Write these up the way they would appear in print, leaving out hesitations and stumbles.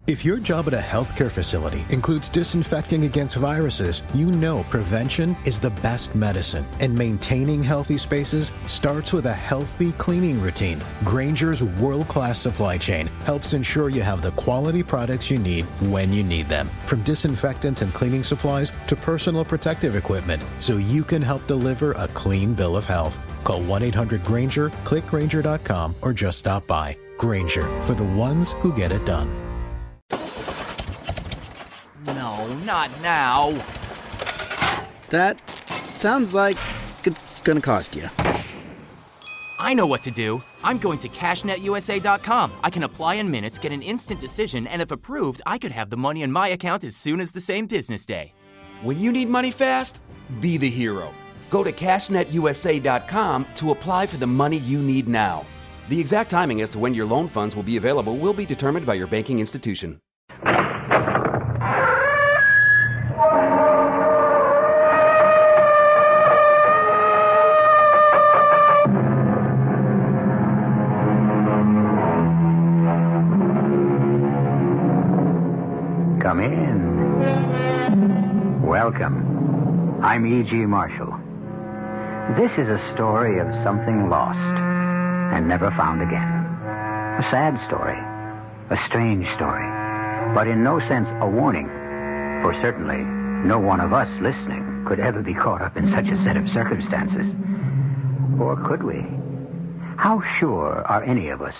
If your job at a healthcare facility includes disinfecting against viruses, you know prevention is the best medicine. And maintaining healthy spaces starts with a healthy cleaning routine. Grainger's world-class supply chain helps ensure you have the quality products you need when you need them. From disinfectants and cleaning supplies to personal protective equipment, so you can help deliver a clean bill of health. Call 1-800-GRAINGER, click Grainger.com, or just stop by. Grainger, for the ones who get it done. No, not now. That sounds like it's gonna cost you. I know what to do. I'm going to CashNetUSA.com. I can apply in minutes, get an instant decision, and if approved, I could have the money in my account as soon as the same business day. When you need money fast, be the hero. Go to CashNetUSA.com to apply for the money you need now. The exact timing as to when your loan funds will be available will be determined by your banking institution. Come in. Welcome. I'm E.G. Marshall. This is a story of something lost and never found again. A sad story. A strange story. But in no sense a warning. For certainly no one of us listening could ever be caught up in such a set of circumstances. Or could we? How sure are any of us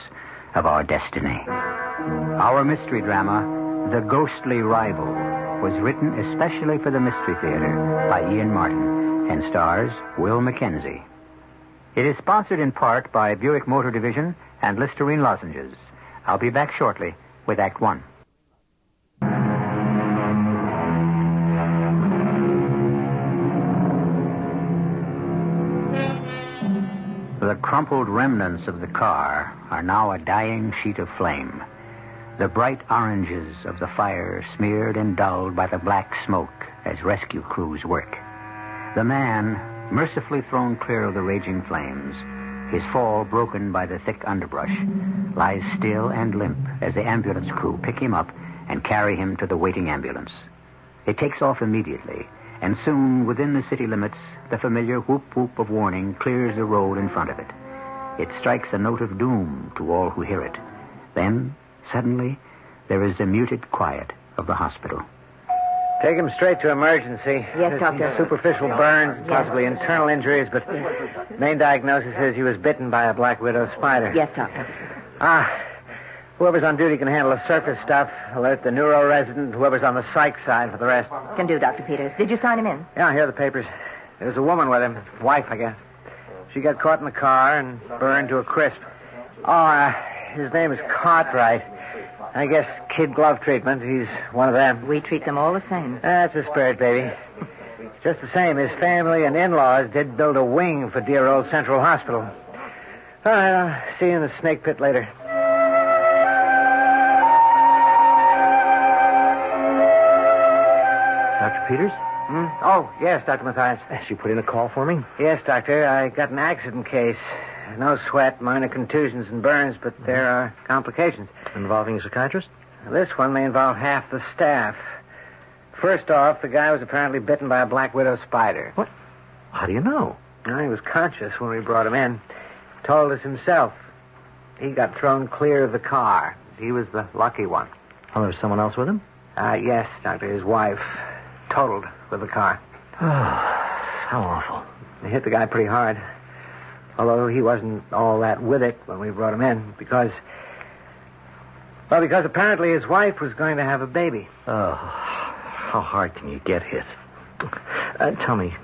of our destiny? Our mystery drama, The Ghostly Rival, was written especially for the Mystery Theater by Ian Martin and stars Will Mackenzie. It is sponsored in part by Buick Motor Division and Listerine Lozenges. I'll be back shortly with Act One. The crumpled remnants of the car are now a dying sheet of flame. The bright oranges of the fire smeared and dulled by the black smoke as rescue crews work. The man, mercifully thrown clear of the raging flames, his fall broken by the thick underbrush, lies still and limp as the ambulance crew pick him up and carry him to the waiting ambulance. It takes off immediately, and soon, within the city limits, the familiar whoop-whoop of warning clears the road in front of it. It strikes a note of doom to all who hear it. Then, suddenly, there is the muted quiet of the hospital. Take him straight to emergency. Yes, Doctor. Superficial burns, possibly internal injuries, but main diagnosis is he was bitten by a black widow spider. Yes, Doctor. Whoever's on duty can handle the surface stuff. Alert the neuro resident, whoever's on the psych side for the rest. Can do, Dr. Peters. Did you sign him in? Yeah, here are the papers. There's a woman with him. Wife, I guess. She got caught in the car and burned to a crisp. His name is Cartwright. I guess kid glove treatment. He's one of them. We treat them all the same. That's the spirit, baby. Just the same, his family and in-laws did build a wing for dear old Central Hospital. All right, I'll see you in the snake pit later. Dr. Peters? Oh, yes, Dr. Mathias. You put in a call for me? Yes, Doctor. I got an accident case. No sweat, minor contusions and burns, but there are complications. Involving a psychiatrist? This one may involve half the staff. First off, the guy was apparently bitten by a black widow spider. What? How do you know? Well, he was conscious when we brought him in. Told us himself. He got thrown clear of the car. He was the lucky one. Oh, there was someone else with him? Yes, Doctor. His wife. Totaled with the car. Oh, how awful. They hit the guy pretty hard. Although he wasn't all that with it when we brought him in. Because apparently his wife was going to have a baby. Oh, how hard can you get hit? Tell me,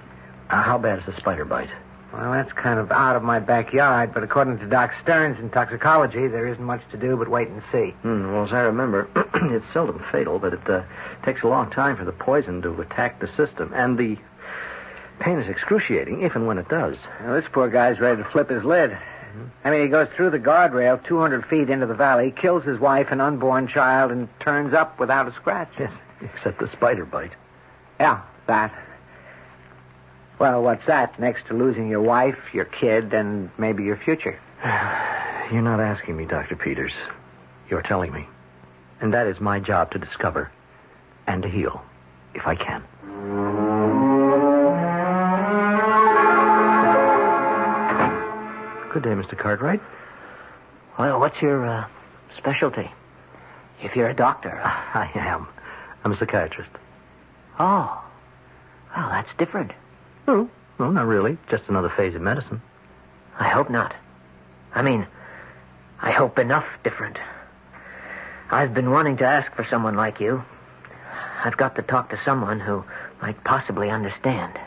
how bad is the spider bite? Well, that's kind of out of my backyard, but according to Doc Stearns in toxicology, there isn't much to do but wait and see. Well, as I remember, it's seldom fatal, but it takes a long time for the poison to attack the system, and the pain is excruciating, if and when it does. Now, this poor guy's ready to flip his lid. I mean, he goes through the guardrail 200 feet into the valley, kills his wife and unborn child, and turns up without a scratch. Yes, except the spider bite. Yeah, that. Well, what's that next to losing your wife, your kid, and maybe your future? You're not asking me, Dr. Peters. You're telling me. And that is my job to discover and to heal, if I can. Good day, Mr. Cartwright. Well, what's your specialty? If you're a doctor. I am. I'm a psychiatrist. Oh. Well, that's different. No, not really. Just another phase of medicine. I hope not. I mean, I hope enough different. I've been wanting to ask for someone like you. I've got to talk to someone who might possibly understand.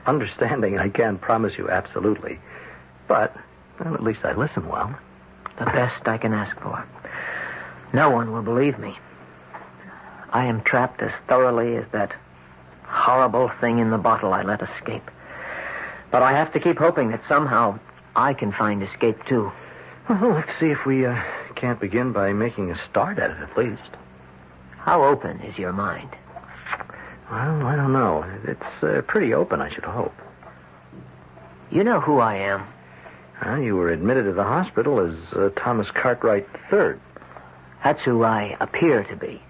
Understanding, I can't promise you absolutely. But, well, at least I listen well. The best I can ask for. No one will believe me. I am trapped as thoroughly as that horrible thing in the bottle I let escape. But I have to keep hoping that somehow I can find escape, too. Well, let's see if we can't begin by making a start at it, at least. How open is your mind? Well, I don't know. It's pretty open, I should hope. You know who I am. You were admitted to the hospital as Thomas Cartwright III. That's who I appear to be.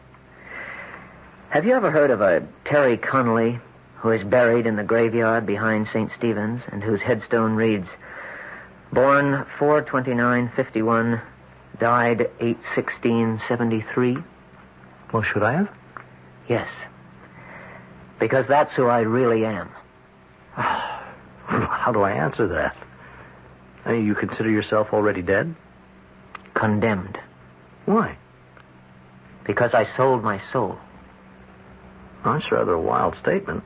Have you ever heard of a Terry Connolly who is buried in the graveyard behind St. Stephen's and whose headstone reads, born 4/29/51, died 8/16/73? Well, should I have? Yes. Because that's who I really am. How do I answer that? You consider yourself already dead? Condemned. Why? Because I sold my soul. Oh, that's rather a wild statement.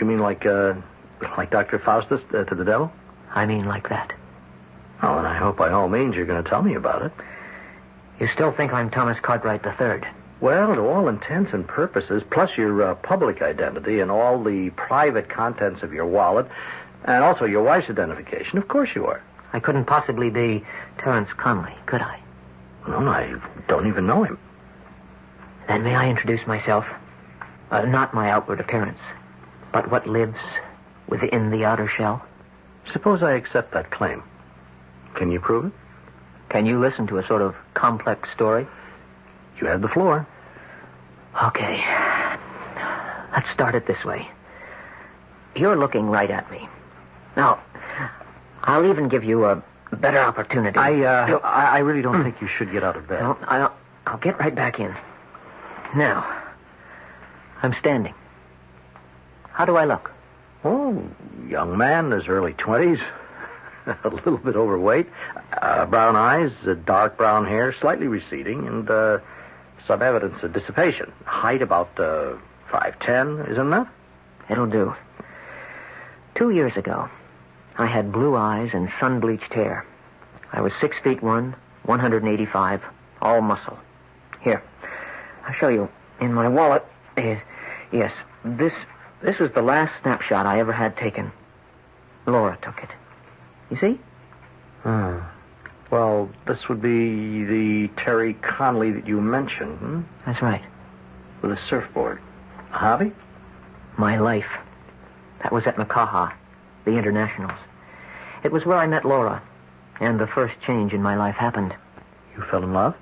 You mean like Dr. Faustus to the devil? I mean like that. Oh, and I hope by all means you're going to tell me about it. You still think I'm Thomas Cartwright III? Well, to all intents and purposes, plus your public identity and all the private contents of your wallet, and also your wife's identification, of course you are. I couldn't possibly be Terence Conley, could I? No, I don't even know him. Then may I introduce myself? Not my outward appearance, but what lives within the outer shell. Suppose I accept that claim. Can you prove it? Can you listen to a sort of complex story? You have the floor. Okay. Let's start it this way. You're looking right at me. Now, I'll even give you a better opportunity. I really don't think you should get out of bed. No, I'll get right back in. Now, I'm standing. How do I look? Oh, young man in his early 20s. A little bit overweight. Brown eyes, dark brown hair, slightly receding, and some evidence of dissipation. Height about 5'10", isn't that? It'll do. 2 years ago, I had blue eyes and sun-bleached hair. I was 6'1", 185, all muscle. Here, I'll show you. In my wallet is... Yes, this was the last snapshot I ever had taken. Laura took it. You see? Well, this would be the Terry Conley that you mentioned, hmm? That's right. With a surfboard. A hobby? My life. That was at Makaha, the Internationals. It was where I met Laura, and the first change in my life happened. You fell in love?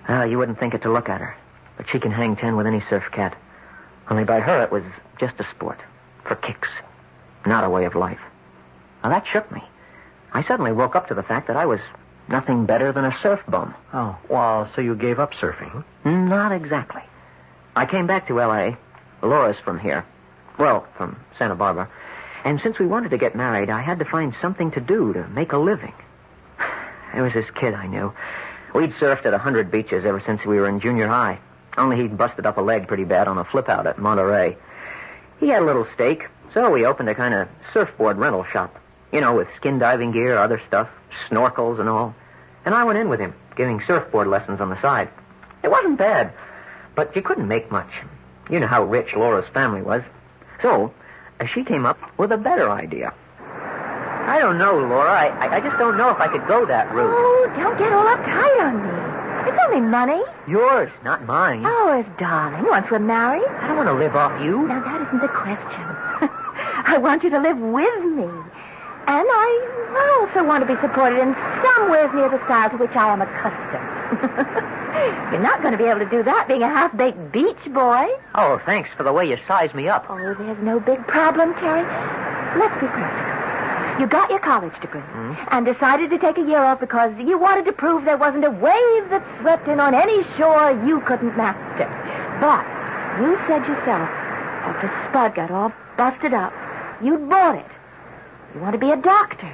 You wouldn't think it to look at her, but she can hang 10 with any surf cat. Only by her it was just a sport, for kicks, not a way of life. Now that shook me. I suddenly woke up to the fact that I was nothing better than a surf bum. Oh, well, so you gave up surfing? Not exactly. I came back to L.A. Laura's from here. Well, from Santa Barbara. And since we wanted to get married, I had to find something to do to make a living. There was this kid I knew. We'd surfed at 100 beaches ever since we were in junior high. Only he'd busted up a leg pretty bad on a flip-out at Monterey. He had a little stake, so we opened a kind of surfboard rental shop. You know, with skin diving gear, other stuff, snorkels and all. And I went in with him, giving surfboard lessons on the side. It wasn't bad, but you couldn't make much. You know how rich Laura's family was. So, she came up with a better idea. I don't know, Laura. I just don't know if I could go that route. Oh, don't get all uptight on me. It's only money. Yours, not mine. Ours, darling. Once we're married. I don't want to live off you. Now, that isn't the question. I want you to live with me. And I also want to be supported in somewhere near the style to which I am accustomed. You're not going to be able to do that being a half-baked beach boy. Oh, thanks for the way you sized me up. Oh, there's no big problem, Terry. Let's be practical. You got your college degree and decided to take a year off because you wanted to prove there wasn't a wave that swept in on any shore you couldn't master. But you said yourself, after Spud got all busted up, you'd bought it. You want to be a doctor.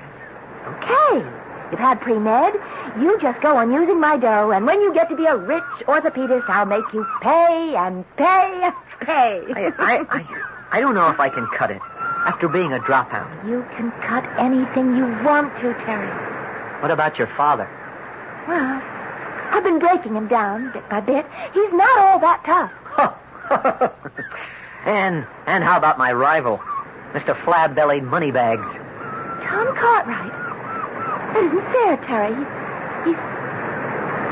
Okay. You've had pre-med. You just go on using my dough, and when you get to be a rich orthopedist, I'll make you pay and pay and pay. I don't know if I can cut it after being a dropout. You can cut anything you want to, Terry. What about your father? Well, I've been breaking him down bit by bit. He's not all that tough. And how about my rival, Mr. Flab-Bellied Moneybags? Tom Cartwright. That isn't fair, Terry. He's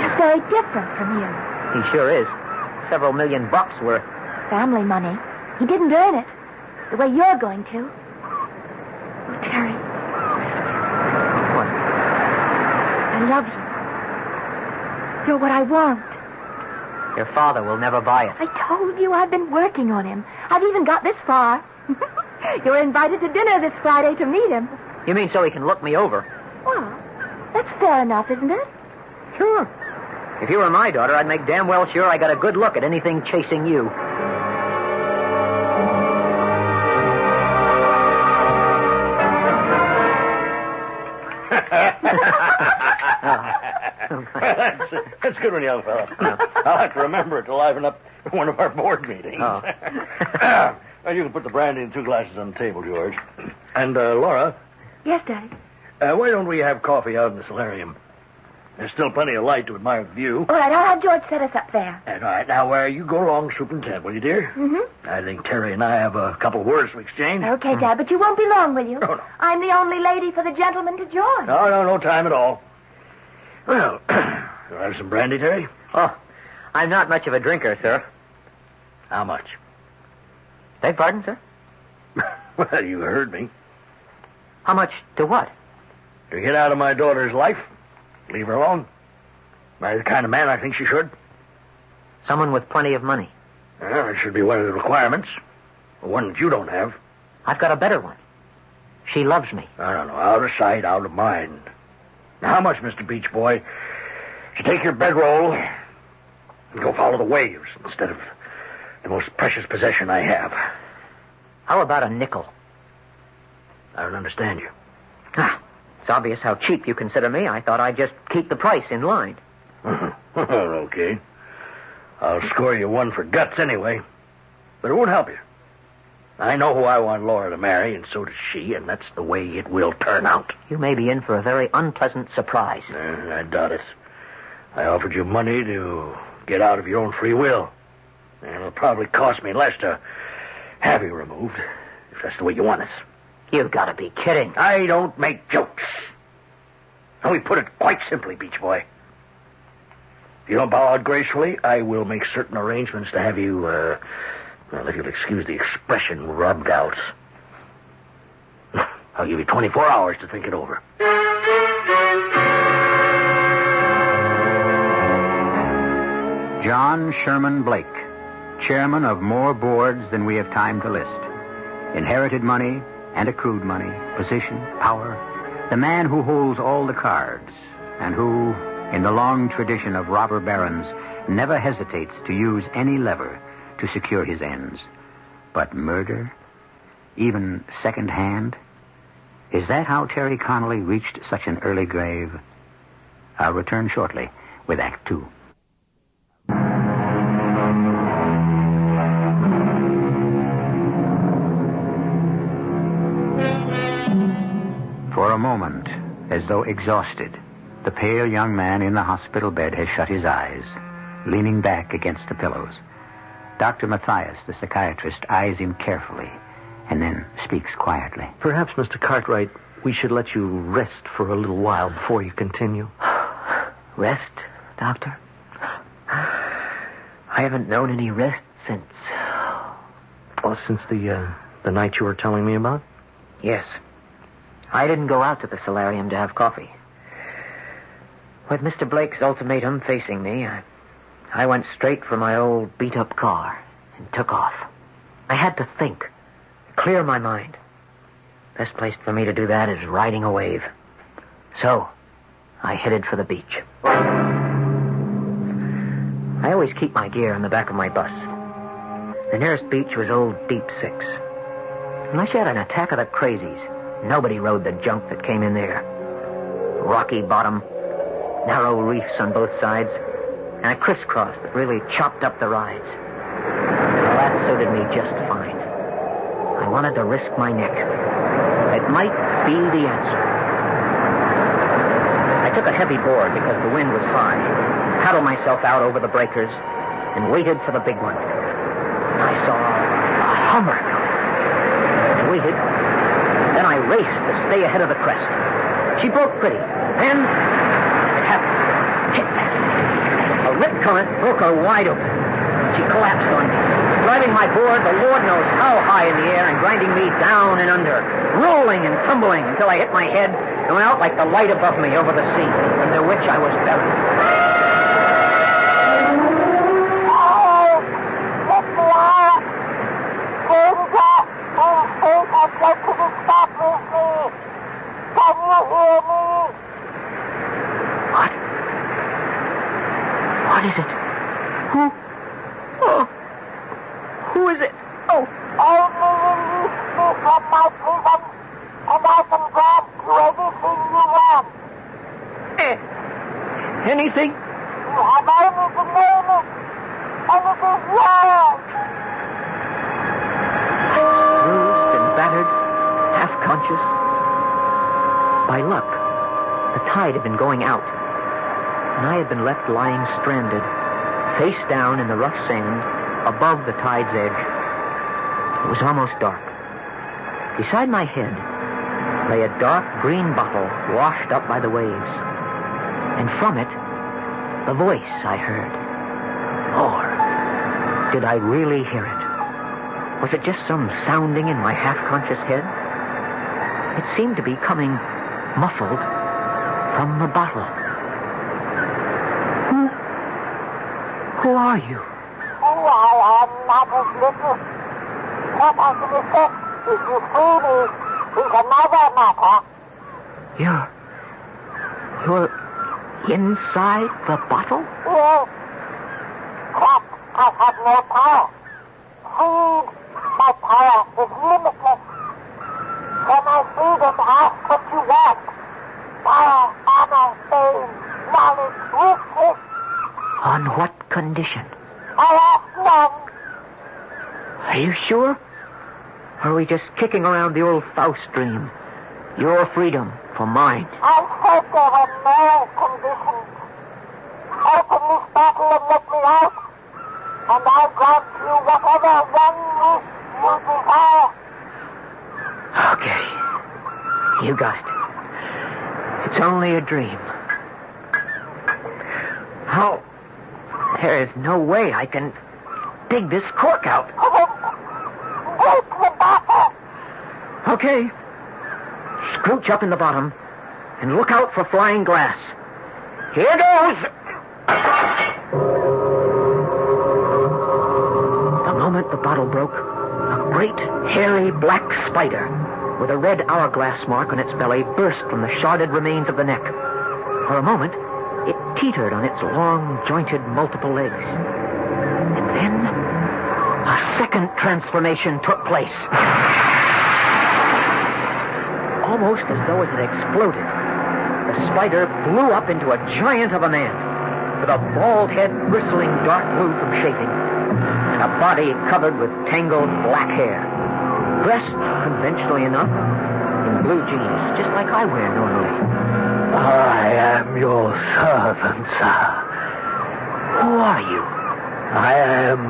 just very different from you. He sure is. Several $1,000,000 worth. Family money. He didn't earn it the way you're going to. Oh, Terry. What? I love you. You're what I want. Your father will never buy it. I told you I've been working on him. I've even got this far. You're invited to dinner this Friday to meet him. You mean so he can look me over? Well, that's fair enough, isn't it? Sure. If you were my daughter, I'd make damn well sure I got a good look at anything chasing you. That's good one, young fella. I'll have to remember it to liven up one of our board meetings. Oh. Well, you can put the brandy and 2 glasses on the table, George. And, Laura, Yes, Daddy. why don't we have coffee out in the solarium? There's still plenty of light to admire the view. All right, I'll have George set us up there. And, all right, now, you go along, Superintendent, will you, dear? Mm-hmm. I think Terry and I have a couple of words to exchange. Okay, Dad, but you won't be long, will you? Oh, no. I'm the only lady for the gentleman to join. No time at all. Well, you'll have some brandy, Terry? Oh, I'm not much of a drinker, sir. How much? Beg pardon, sir? Well, you heard me. How much to what? To get out of my daughter's life, leave her alone. Marry the kind of man I think she should. Someone with plenty of money. Well, it should be one of the requirements. One that you don't have. I've got a better one. She loves me. I don't know. Out of sight, out of mind. Now, how much, Mr. Beach Boy, to take your bedroll and go follow the waves instead of the most precious possession I have? How about a nickel? I don't understand you. It's obvious how cheap you consider me. I thought I'd just keep the price in line. Okay. I'll score you one for guts anyway. But it won't help you. I know who I want Laura to marry, and so does she, and that's the way it will turn out. You may be in for a very unpleasant surprise. I doubt it. I offered you money to get out of your own free will. And it'll probably cost me less to have you removed, if that's the way you want it. You've got to be kidding. I don't make jokes. Let me put it quite simply, Beach Boy. If you don't bow out gracefully, I will make certain arrangements to have you, if you'll excuse the expression, rubbed out. I'll give you 24 hours to think it over. John Sherman Blake, chairman of more boards than we have time to list. Inherited money and accrued money, position, power. The man who holds all the cards and who, in the long tradition of robber barons, never hesitates to use any lever to secure his ends. But murder? Even second-hand? Is that how Terry Connolly reached such an early grave? I'll return shortly with Act Two. For a moment, as though exhausted, the pale young man in the hospital bed has shut his eyes, leaning back against the pillows. Dr. Matthias, the psychiatrist, eyes him carefully and then speaks quietly. Perhaps, Mr. Cartwright, we should let you rest for a little while before you continue. Rest, Doctor? I haven't known any rest since... Oh, since the night you were telling me about? Yes. I didn't go out to the solarium to have coffee. With Mr. Blake's ultimatum facing me, I went straight for my old beat-up car and took off. I had to think, clear my mind. Best place for me to do that is riding a wave. So, I headed for the beach. I always keep my gear in the back of my bus. The nearest beach was Old Deep Six. Unless you had an attack of the crazies, nobody rode the junk that came in there. Rocky bottom, narrow reefs on both sides, and a crisscross that really chopped up the rides. Well, that suited me just fine. I wanted to risk my neck. It might be the answer. I took a heavy board because the wind was high, paddled myself out over the breakers, and waited for the big one. I saw a Hummer coming. I waited, then I raced to stay ahead of the crest. She broke pretty, then it happened. Hit back. A rip current broke her wide open. She collapsed on me, driving my board the Lord knows how high in the air and grinding me down and under, rolling and tumbling until I hit my head and went out like the light above me over the sea, under which I was buried. What is it? Who? Oh. Who is it? Oh. Only release me from my prison, and I can grant you anything you want. Anything? You have only to name it, and it is yours. Bruised and battered, half conscious. By luck, the tide had been going out, and I had been left lying stranded, face down in the rough sand, above the tide's edge. It was almost dark. Beside my head lay a dark green bottle washed up by the waves. And from it, the voice I heard. Or did I really hear it? Was it just some sounding in my half-conscious head? It seemed to be coming muffled from the bottle. Who are you? Who I am matters little. What I can effect if you free me is another matter. You're inside the bottle? Yes. But I have no power. Freed, my power is limitless. When I freedom, ask what you want. Power, honor, fame, knowledge, riches. On what condition? I ask none. Are you sure? Or are we just kicking around the old Faust dream? Your freedom for mine. I said there were no conditions. Open this battle and let me out, and I'll grant you whatever one wish you desire. Okay. You got it. It's only a dream. How? There is no way I can dig this cork out. Break the bottle. Okay. Scrooch up in the bottom and look out for flying glass. Here goes! The moment the bottle broke, a great, hairy, black spider with a red hourglass mark on its belly burst from the sharded remains of the neck. For a moment, it teetered on its long, jointed, multiple legs. And then, a second transformation took place. Almost as though it had exploded, the spider blew up into a giant of a man, with a bald head bristling dark blue from shaving, and a body covered with tangled black hair, dressed conventionally enough in blue jeans, just like I wear normally. I am your servant, sir. Who are you? I am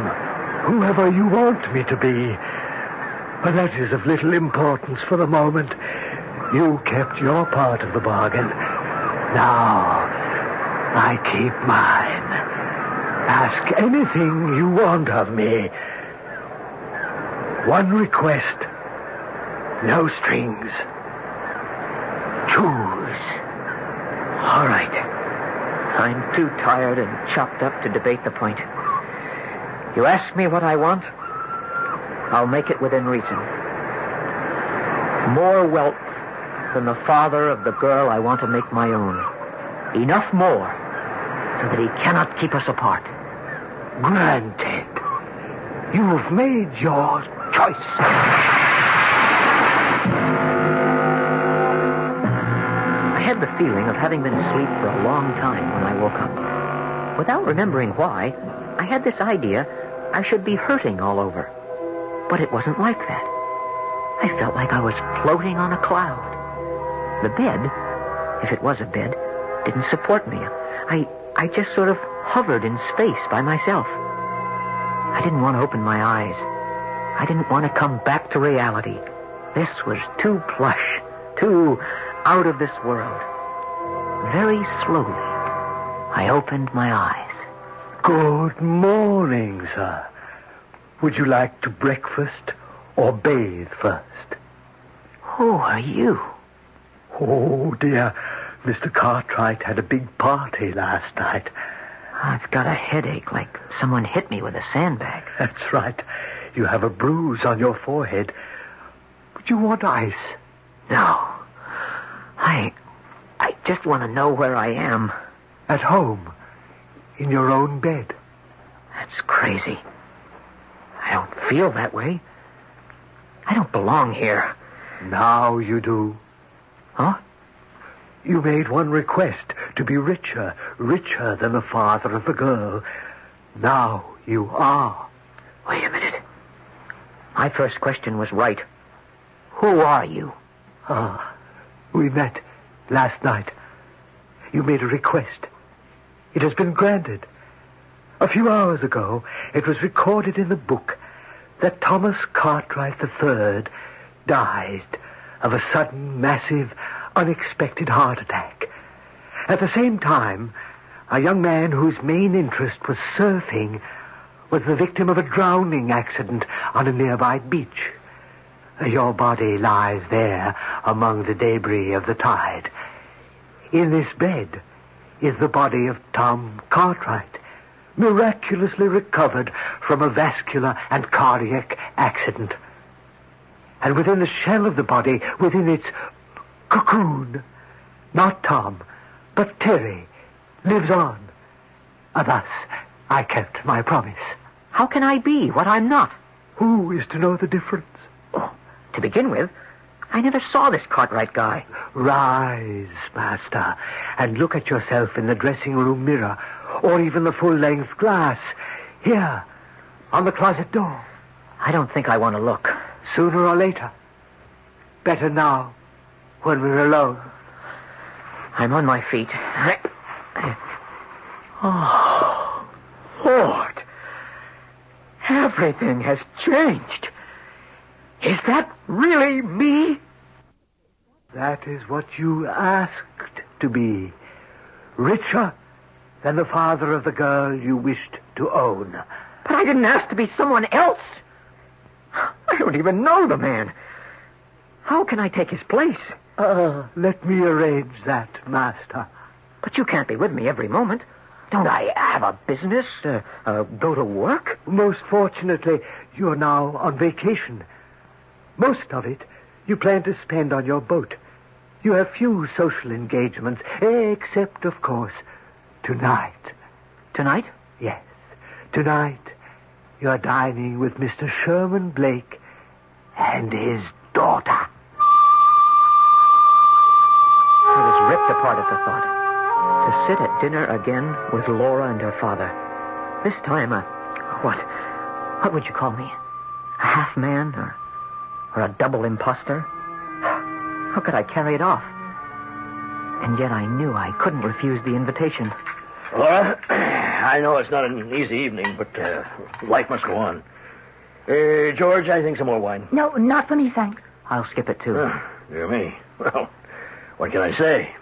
whoever you want me to be. But that is of little importance for the moment. You kept your part of the bargain. Now, I keep mine. Ask anything you want of me. One request. No strings. Choose. All right. I'm too tired and chopped up to debate the point. You ask me what I want, I'll make it within reason. More wealth than the father of the girl I want to make my own. Enough more so that he cannot keep us apart. Granted. You've made your choice. I had the feeling of having been asleep for a long time when I woke up. Without remembering why, I had this idea I should be hurting all over. But it wasn't like that. I felt like I was floating on a cloud. The bed, if it was a bed, didn't support me. I just sort of hovered in space by myself. I didn't want to open my eyes. I didn't want to come back to reality. This was too plush, too out of this world. Very slowly, I opened my eyes. Good morning, sir. Would you like to breakfast or bathe first? Who are you? Oh, dear. Mr. Cartwright had a big party last night. I've got a headache, like someone hit me with a sandbag. That's right. You have a bruise on your forehead. Would you want ice? No. I just want to know where I am. At home. In your own bed. That's crazy. I don't feel that way. I don't belong here. Now you do. Huh? You made one request to be richer than the father of the girl. Now you are. Wait a minute. My first question was right. Who are you? We met last night. You made a request. It has been granted. A few hours ago, it was recorded in the book that Thomas Cartwright III died of a sudden, massive, unexpected heart attack. At the same time, a young man whose main interest was surfing was the victim of a drowning accident on a nearby beach. Your body lies there among the debris of the tide. In this bed is the body of Tom Cartwright, miraculously recovered from a vascular and cardiac accident. And within the shell of the body, within its cocoon, not Tom, but Terry, lives on. Thus, I kept my promise. How can I be what I'm not? Who is to know the difference? Oh, to begin with, I never saw this Cartwright guy. Rise, master, and look at yourself in the dressing room mirror, or even the full-length glass. Here, on the closet door. I don't think I want to look. Sooner or later. Better now, when we're alone. I'm on my feet. Oh, Lord. Everything has changed. Is that really me? That is what you asked to be. Richer than the father of the girl you wished to own. But I didn't ask to be someone else. I don't even know the man. How can I take his place? Let me arrange that, master. But you can't be with me every moment. Don't I have a business? Go to work? Most fortunately, you're now on vacation. Most of it you plan to spend on your boat. You have few social engagements, except, of course, tonight. Tonight? Yes. Tonight, you're dining with Mr. Sherman Blake and his daughter. I was ripped apart at the thought. To sit at dinner again with Laura and her father. This time, what would you call me? A half-man or a double imposter? How could I carry it off? And yet I knew I couldn't refuse the invitation. Laura, I know it's not an easy evening, but life must go on. George, I think some more wine. No, not for me, thanks. I'll skip it, too. Dear me. Well, what can I say?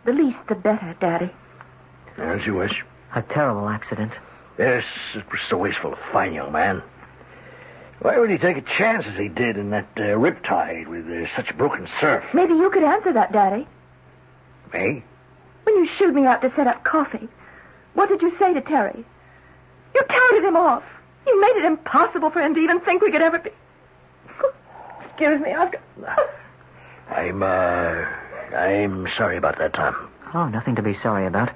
The least the better, Daddy. As you wish. A terrible accident. Yes, it was so wasteful. A fine young man. Why would he take a chance as he did in that riptide with such broken surf? Maybe you could answer that, Daddy. Me? When you shooed me out to set up coffee, what did you say to Terry? You touted him off. You made it impossible for him to even think we could ever be... Excuse me, I'm sorry about that, Tom. Oh, nothing to be sorry about.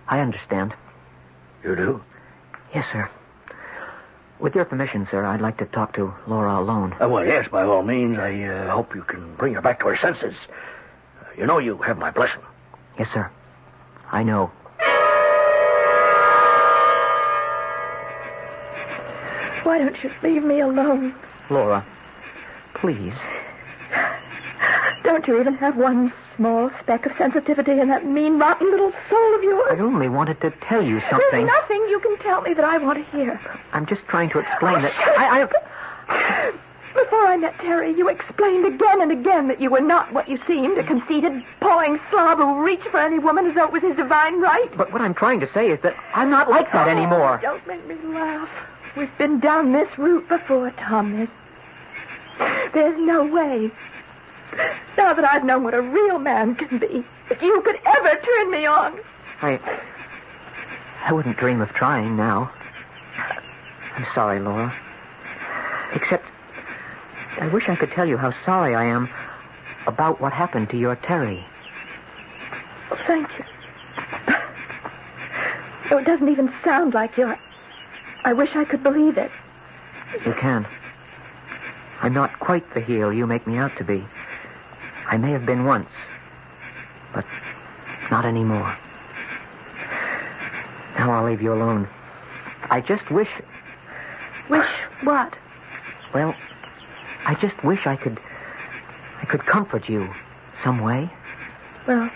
I understand. You do? Yes, sir. With your permission, sir, I'd like to talk to Laura alone. Well, yes, by all means. I hope you can bring her back to her senses. You know you have my blessing. Yes, sir. I know. Why don't you leave me alone? Laura, please. Don't you even have one small speck of sensitivity in that mean, rotten little soul of yours? I only wanted to tell you something. There's nothing you can tell me that I want to hear. I'm just trying to explain that Before I met Terry, you explained again and again that you were not what you seemed, a conceited, pawing slob who reached for any woman as though it was his divine right. But what I'm trying to say is that I'm not like that anymore. Don't make me laugh. We've been down this route before, Tom. There's no way, now that I've known what a real man can be, that you could ever turn me on. I wouldn't dream of trying now. I'm sorry, Laura. Except, I wish I could tell you how sorry I am about what happened to your Terry. Well, thank you. Though it doesn't even sound like you. I wish I could believe it. You can. I'm not quite the heel you make me out to be. I may have been once, but not anymore. Now I'll leave you alone. I just wish... Wish what? Well, I just wish I could comfort you some way. Well,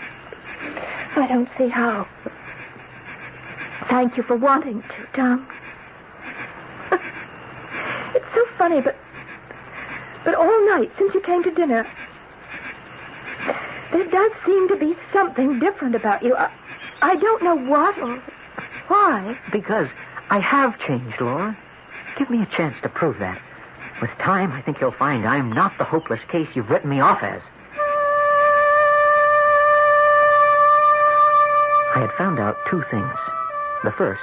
I don't see how. Thank you for wanting to, Tom. It's so funny, but all night since you came to dinner, there does seem to be something different about you. I don't know what or why. Because I have changed, Laura. Give me a chance to prove that. With time, I think you'll find I'm not the hopeless case you've written me off as. I had found out two things. The first,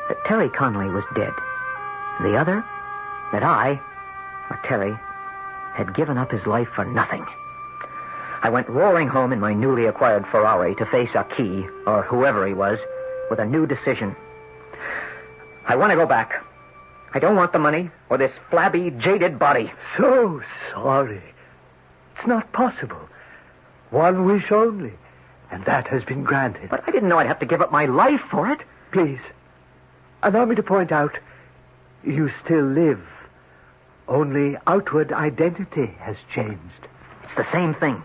that Terry Conley was dead. The other, that I, or Terry, had given up his life for nothing. I went roaring home in my newly acquired Ferrari to face Aki, or whoever he was, with a new decision. I want to go back. I don't want the money or this flabby, jaded body. So sorry. It's not possible. One wish only, and that has been granted. But I didn't know I'd have to give up my life for it. Please, allow me to point out, you still live. Only outward identity has changed. It's the same thing.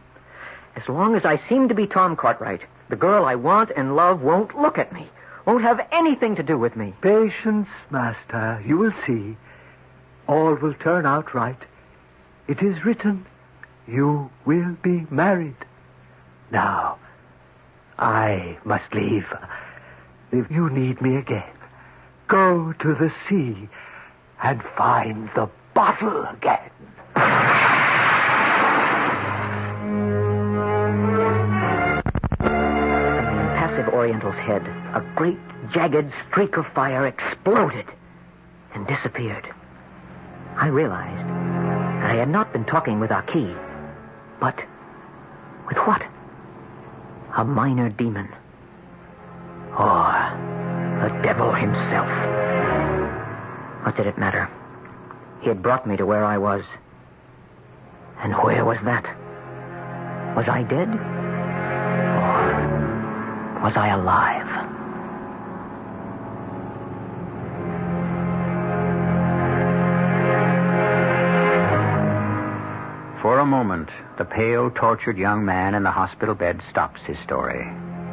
As long as I seem to be Tom Cartwright, the girl I want and love won't look at me, won't have anything to do with me. Patience, Master. You will see. All will turn out right. It is written, you will be married. Now, I must leave. If you need me again, go to the sea and find the bottle again. Oriental's head, a great, jagged streak of fire exploded and disappeared. I realized that I had not been talking with Aki, but with what? A minor demon. Or the devil himself. What did it matter? He had brought me to where I was. And where was that? Was I dead? Was I alive? For a moment, the pale, tortured young man in the hospital bed stops his story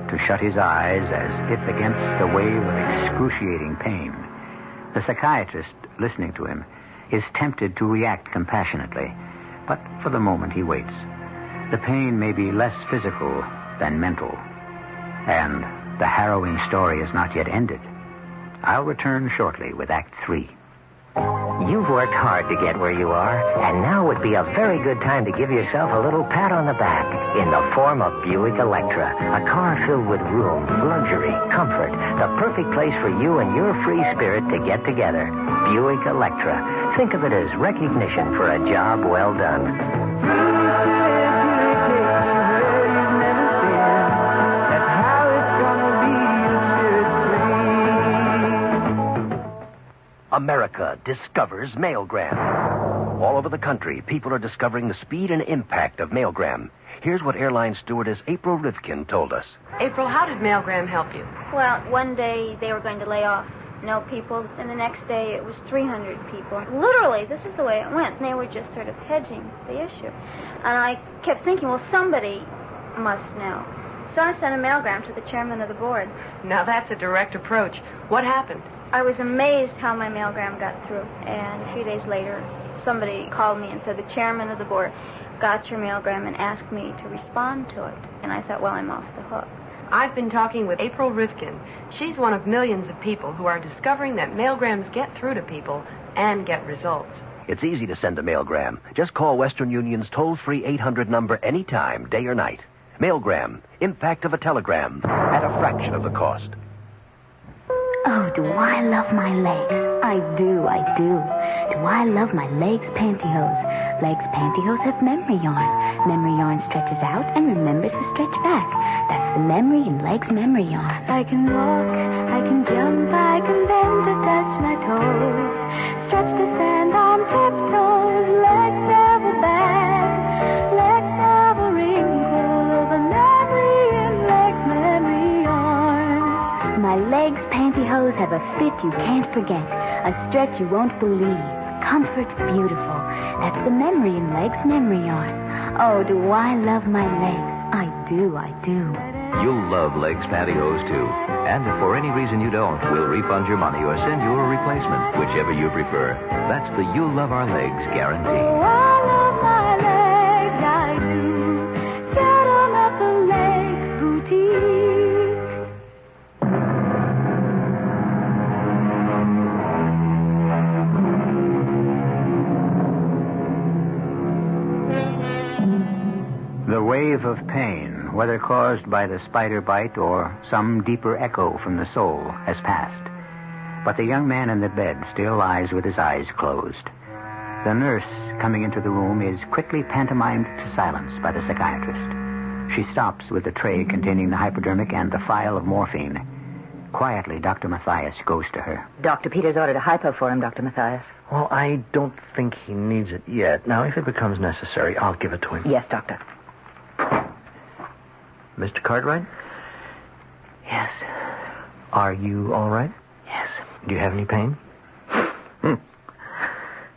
to shut his eyes as if against a wave of excruciating pain. The psychiatrist, listening to him, is tempted to react compassionately, but for the moment he waits. The pain may be less physical than mental. And the harrowing story is not yet ended. I'll return shortly with Act 3. You've worked hard to get where you are, and now would be a very good time to give yourself a little pat on the back in the form of Buick Electra, a car filled with room, luxury, comfort, the perfect place for you and your free spirit to get together. Buick Electra. Think of it as recognition for a job well done. America discovers mailgram. All over the country, people are discovering the speed and impact of mailgram. Here's what airline stewardess April Rivkin told us. April, how did mailgram help you? Well, one day they were going to lay off no people, and the next day it was 300 people. Literally, this is the way it went. They were just sort of hedging the issue. And I kept thinking, well, somebody must know. So I sent a mailgram to the chairman of the board. Now that's a direct approach. What happened? I was amazed how my mailgram got through. And a few days later, somebody called me and said the chairman of the board got your mailgram and asked me to respond to it. And I thought, well, I'm off the hook. I've been talking with April Rivkin. She's one of millions of people who are discovering that mailgrams get through to people and get results. It's easy to send a mailgram. Just call Western Union's toll-free 800 number anytime, day or night. Mailgram, impact of a telegram, at a fraction of the cost. Oh, do I love my legs? I do. Do I love my legs pantyhose? Legs pantyhose have memory yarn. Memory yarn stretches out and remembers to stretch back. That's the memory in legs memory yarn. I can walk, I can jump, I can bend to touch my toes. Stretch to stand on tiptoes. Legs never bag. Legs never wrinkle. The memory in legs memory yarn. My legs pantyhose have a fit you can't forget. A stretch you won't believe. Comfort beautiful. That's the memory in legs memory yarn. Oh, do I love my legs? I do. You'll love Legs pantyhose, too. And if for any reason you don't, we'll refund your money or send you a replacement, whichever you prefer. That's the You'll Love Our Legs guarantee. Oh, I love my legs, I do. Get on at the Legs Boutique. The wave of pain, whether caused by the spider bite or some deeper echo from the soul, has passed. But the young man in the bed still lies with his eyes closed. The nurse, coming into the room, is quickly pantomimed to silence by the psychiatrist. She stops with the tray containing the hypodermic and the phial of morphine. Quietly, Dr. Mathias goes to her. Dr. Peters ordered a hypo for him, Dr. Mathias. Well, I don't think he needs it yet. Now, if it becomes necessary, I'll give it to him. Yes, doctor. Mr. Cartwright? Yes. Are you all right? Yes. Do you have any pain?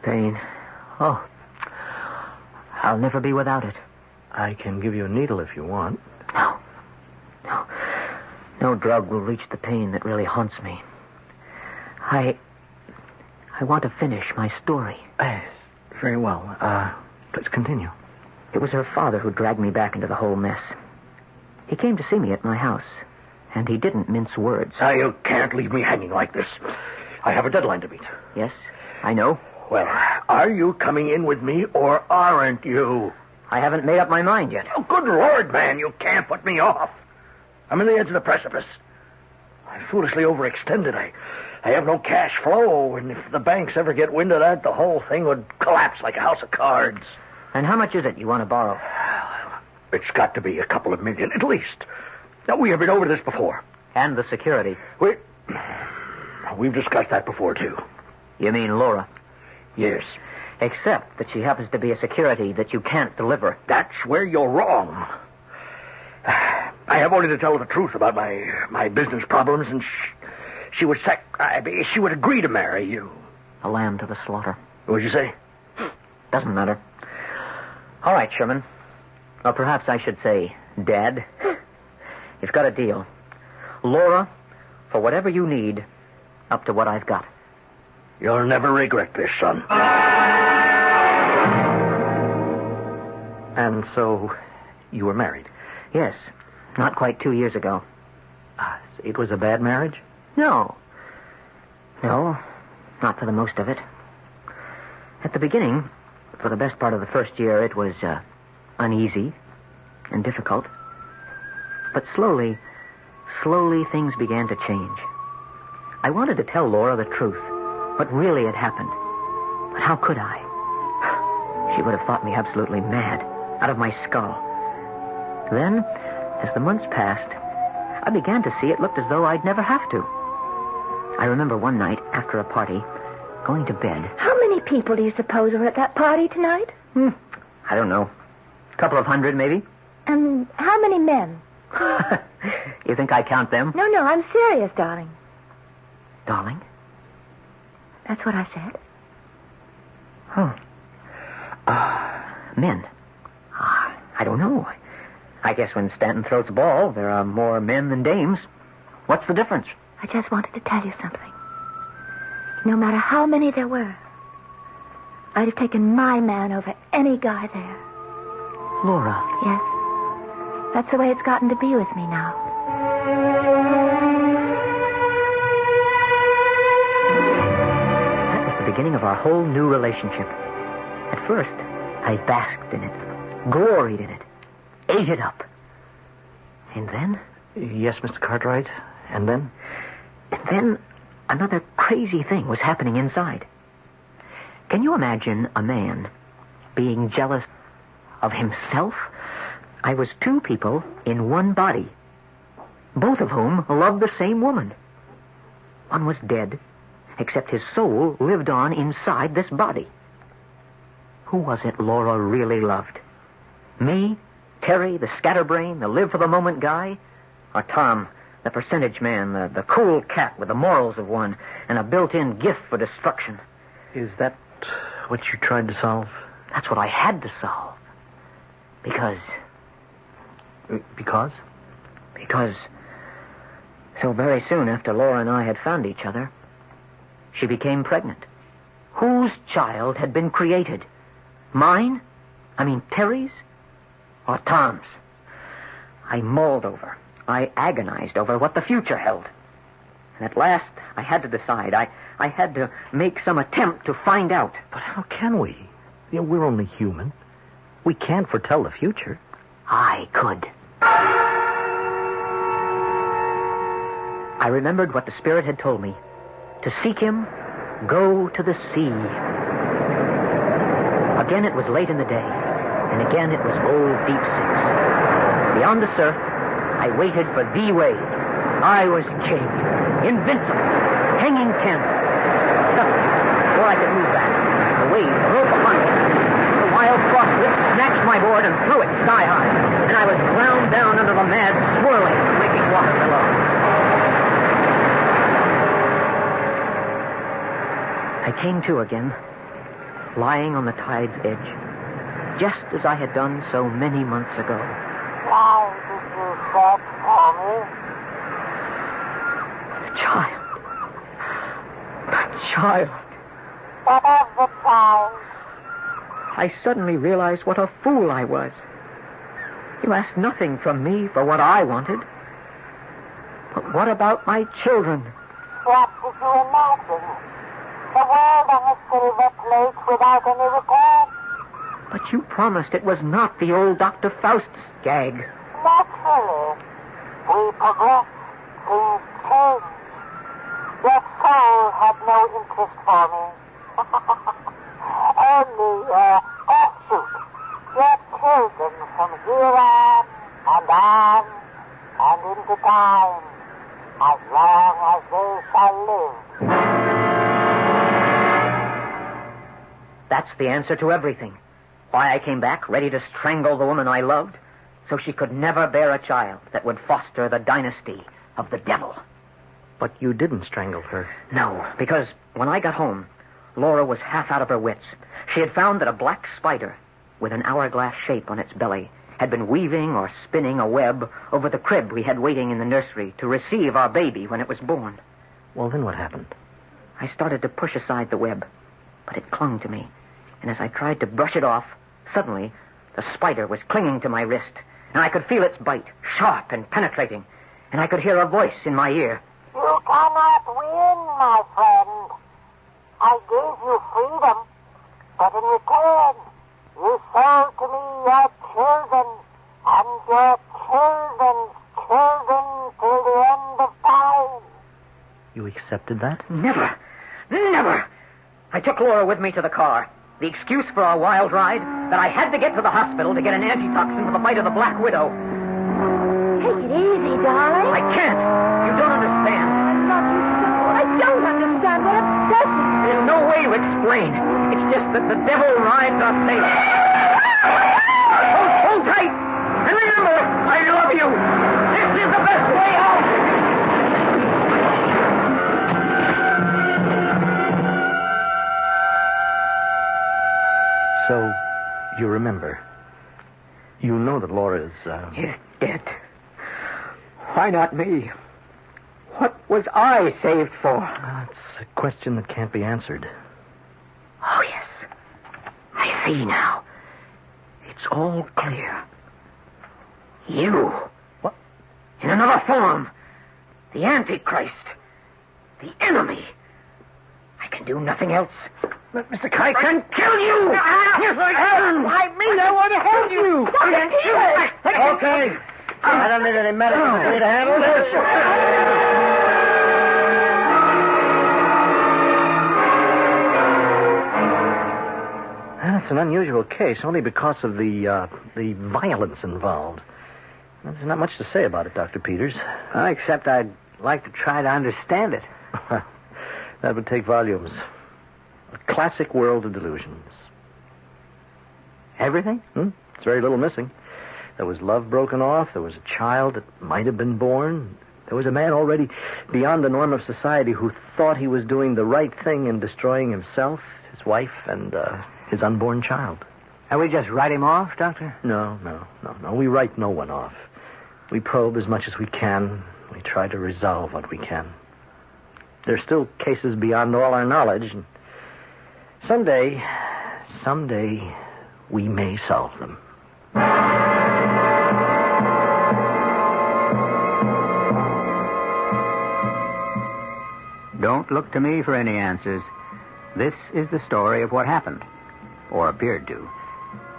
Pain. Oh. I'll never be without it. I can give you a needle if you want. No. No drug will reach the pain that really haunts me. I want to finish my story. Yes. Very well. Let's continue. It was her father who dragged me back into the whole mess. He came to see me at my house, and he didn't mince words. Now, you can't leave me hanging like this. I have a deadline to meet. Yes, I know. Well, are you coming in with me, or aren't you? I haven't made up my mind yet. Oh, good Lord, man, you can't put me off. I'm on the edge of the precipice. I foolishly overextended. I have no cash flow, and if the banks ever get wind of that, the whole thing would collapse like a house of cards. And how much is it you want to borrow? It's got to be a couple of million, at least. Now, we have been over this before. And the security. We've discussed that before, too. You mean Laura? Yes. Except that she happens to be a security that you can't deliver. That's where you're wrong. I have only to tell her the truth about my business problems, and she would she would agree to marry you. A lamb to the slaughter. What'd you say? Doesn't matter. All right, Sherman. Or perhaps I should say, Dad. You've got a deal. Laura, for whatever you need, up to what I've got. You'll never regret this, son. And so, you were married? Yes. Not quite 2 years ago. It was a bad marriage? No. No, not for the most of it. At the beginning, for the best part of the first year, it was uneasy and difficult. But slowly things began to change. I wanted to tell Laura the truth, what really had happened. But how could I? She would have thought me absolutely mad, out of my skull. Then, as the months passed, I began to see it looked as though I'd never have to. I remember one night, after a party, going to bed. How many people do you suppose were at that party tonight? I don't know. A couple of hundred, maybe. And how many men? You think I count them? No, I'm serious, darling. Darling? That's what I said. Men. I don't know. I guess when Stanton throws the ball, there are more men than dames. What's the difference? I just wanted to tell you something. No matter how many there were, I'd have taken my man over any guy there. Laura. Yes. That's the way it's gotten to be with me now. That was the beginning of our whole new relationship. At first, I basked in it, gloried in it, ate it up. And then... Yes, Mr. Cartwright. And then? And then another crazy thing was happening inside. Can you imagine a man being jealous of himself? I was two people in one body, both of whom loved the same woman. One was dead, except his soul lived on inside this body. Who was it Laura really loved? Me, Terry, the scatterbrain, the live-for-the-moment guy? Or Tom, the percentage man, the cool cat with the morals of one and a built-in gift for destruction? Is that what you tried to solve? That's what I had to solve. Because... Because? Because so very soon after Laura and I had found each other, she became pregnant. Whose child had been created? Mine? I mean Terry's? Or Tom's? I mulled over. I agonized over what the future held. And at last, I had to decide. I had to make some attempt to find out. But how can we? We're only human. We can't foretell the future. I could. I remembered what the Spirit had told me. To seek him, go to the sea. Again it was late in the day, and again it was old Deep Six. Beyond the surf, I waited for the wave. I was king, invincible, hanging ten. Suddenly, before I could move back, the wave broke upon me. The wild frost whip snatched my board and threw it sky high, and I was ground down under the mad, swirling, breaking water below. I came to again, lying on the tide's edge, just as I had done so many months ago. Why did you search for me? The child. What of the child? I suddenly realized what a fool I was. You asked nothing from me for what I wanted. But what about my children? What did you imagine? The world on a silver plate without any regret? But you promised it was not the old Dr. Faustus gag. Naturally. We progress. Things change. Your soul had no interest for me. Only your offshoot. Your children from here on, and into time. As long as they shall live. That's the answer to everything. Why I came back, ready to strangle the woman I loved, so she could never bear a child that would foster the dynasty of the devil. But you didn't strangle her. No, because when I got home, Laura was half out of her wits. She had found that a black spider with an hourglass shape on its belly had been weaving or spinning a web over the crib we had waiting in the nursery to receive our baby when it was born. Well, then what happened? I started to push aside the web, but it clung to me. And as I tried to brush it off, suddenly the spider was clinging to my wrist, and I could feel its bite, sharp and penetrating, and I could hear a voice in my ear. You cannot win, my friend. I gave you freedom. But in return, you sold to me your children and your children's children till the end of time. You accepted that? Never. Never. I took Laura with me to the car. The excuse for our wild ride, that I had to get to the hospital to get an antitoxin for the bite of the Black Widow. Take it easy, darling. I can't. You don't understand. I love you so. I don't understand what obsesses you. There's no way to explain. It's just that the devil rides our fate. Hold tight. And remember, I love you. This is the best way out. So, you remember. You know that Laura is, Is dead. Why not me? What was I saved for? It's a question that can't be answered. Oh, yes. I see now. It's all clear. You. What? In another form. The Antichrist. The enemy. I can do nothing else. Mr. Kite, I can kill you! Yes, I can! I mean, I want to help you. Okay. I don't need any medicine for me to handle this. That's an unusual case, only because of the violence involved. There's not much to say about it, Dr. Peters. Except I'd like to try to understand it. That would take volumes. A classic world of delusions. Everything? There's very little missing. There was love broken off. There was a child that might have been born. There was a man already beyond the norm of society who thought he was doing the right thing in destroying himself, his wife, and his unborn child. And we just write him off, Doctor? No. We write no one off. We probe as much as we can. We try to resolve what we can. There's still cases beyond all our knowledge, and someday, we may solve them. Don't look to me for any answers. This is the story of what happened, or appeared to.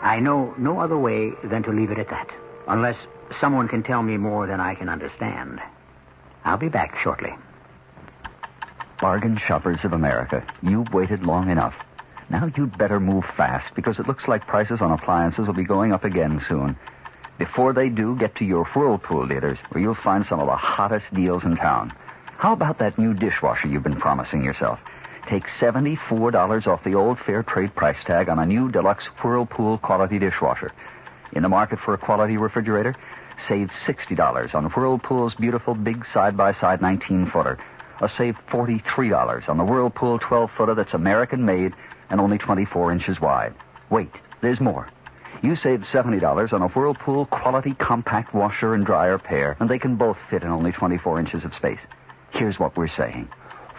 I know no other way than to leave it at that, unless someone can tell me more than I can understand. I'll be back shortly. Bargain shoppers of America, you've waited long enough. Now you'd better move fast, because it looks like prices on appliances will be going up again soon. Before they do, get to your Whirlpool dealers, where you'll find some of the hottest deals in town. How about that new dishwasher you've been promising yourself? Take $74 off the old fair trade price tag on a new deluxe Whirlpool quality dishwasher. In the market for a quality refrigerator? Save $60 on Whirlpool's beautiful big side-by-side 19-footer. Or save $43 on the Whirlpool 12-footer that's American-made and only 24 inches wide. Wait, there's more. You save $70 on a Whirlpool quality compact washer and dryer pair, and they can both fit in only 24 inches of space. Here's what we're saying.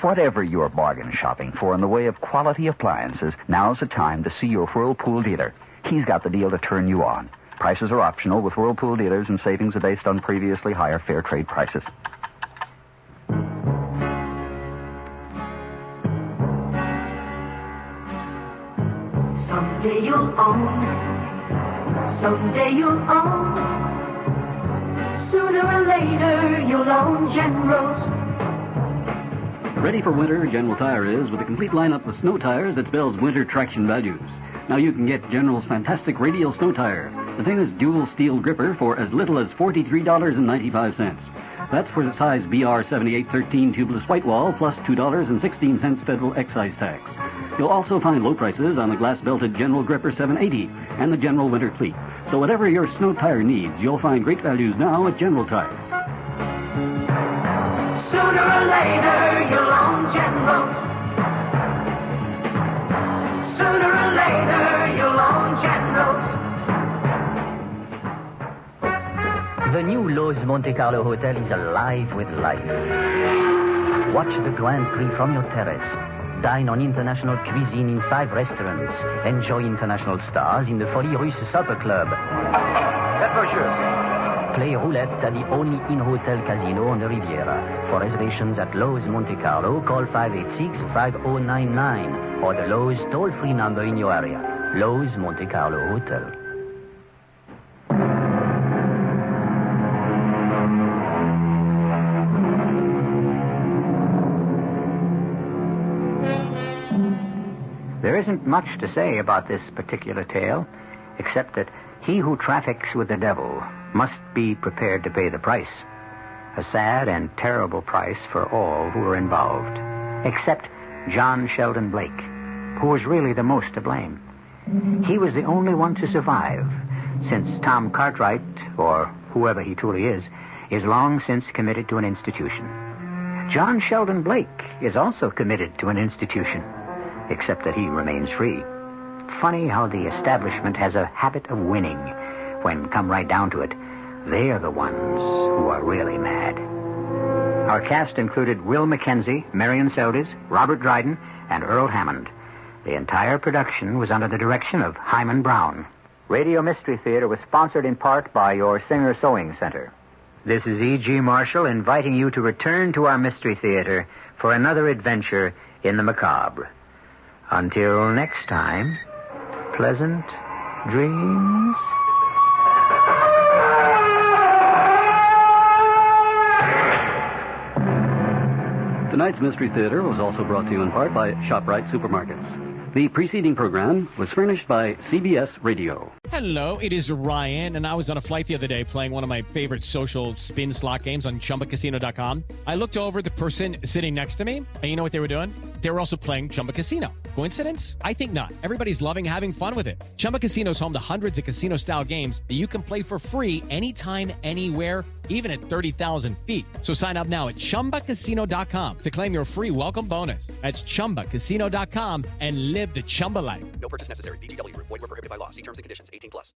Whatever you're bargain shopping for in the way of quality appliances, now's the time to see your Whirlpool dealer. He's got the deal to turn you on. Prices are optional with Whirlpool dealers, and savings are based on previously higher fair trade prices. Someday you'll own. Someday you'll own. Sooner or later you'll own General's. Ready for winter, General Tire is, with a complete lineup of snow tires that spells winter traction values. Now you can get General's fantastic radial snow tire, the famous dual steel gripper, for as little as $43.95. That's for the size BR7813 tubeless white wall, plus $2.16 federal excise tax. You'll also find low prices on the glass-belted General Gripper 780 and the General Winter Cleat. So whatever your snow tire needs, you'll find great values now at General Tire. Sooner or later you'll own General's. Sooner or later you'll own General's. The new Lowe's Monte Carlo Hotel is alive with life. Watch the Grand Prix from your terrace. Dine on international cuisine in 5 restaurants. Enjoy international stars in the Folie Russe Supper Club. That brochure, sir. Play roulette at the only in-hotel casino on the Riviera. For reservations at Lowe's Monte Carlo, call 586-5099 or the Lowe's toll-free number in your area. Lowe's Monte Carlo Hotel. There isn't much to say about this particular tale, except that he who traffics with the devil must be prepared to pay the price. A sad and terrible price for all who are involved, except John Sheldon Blake, who was really the most to blame. He was the only one to survive, since Tom Cartwright, or whoever he truly is long since committed to an institution. John Sheldon Blake is also committed to an institution, except that he remains free. Funny how the establishment has a habit of winning. When come right down to it, they're the ones who are really mad. Our cast included Will Mackenzie, Marion Seldes, Robert Dryden, and Earl Hammond. The entire production was under the direction of Hyman Brown. Radio Mystery Theater was sponsored in part by your Singer Sewing Center. This is E.G. Marshall inviting you to return to our Mystery Theater for another adventure in the macabre. Until next time, pleasant dreams. Tonight's Mystery Theater was also brought to you in part by ShopRite Supermarkets. The preceding program was furnished by CBS Radio. Hello, it is Ryan, and I was on a flight the other day playing one of my favorite social spin slot games on ChumbaCasino.com. I looked over at the person sitting next to me, and you know what they were doing? They were also playing Chumba Casino. Coincidence? I think not. Everybody's loving having fun with it. Chumba Casino is home to hundreds of casino-style games that you can play for free anytime, anywhere, even at 30,000 feet. So sign up now at ChumbaCasino.com to claim your free welcome bonus. That's ChumbaCasino.com and live the Chumba life. No purchase necessary. VGW. Void where prohibited by law. See terms and conditions. 18+.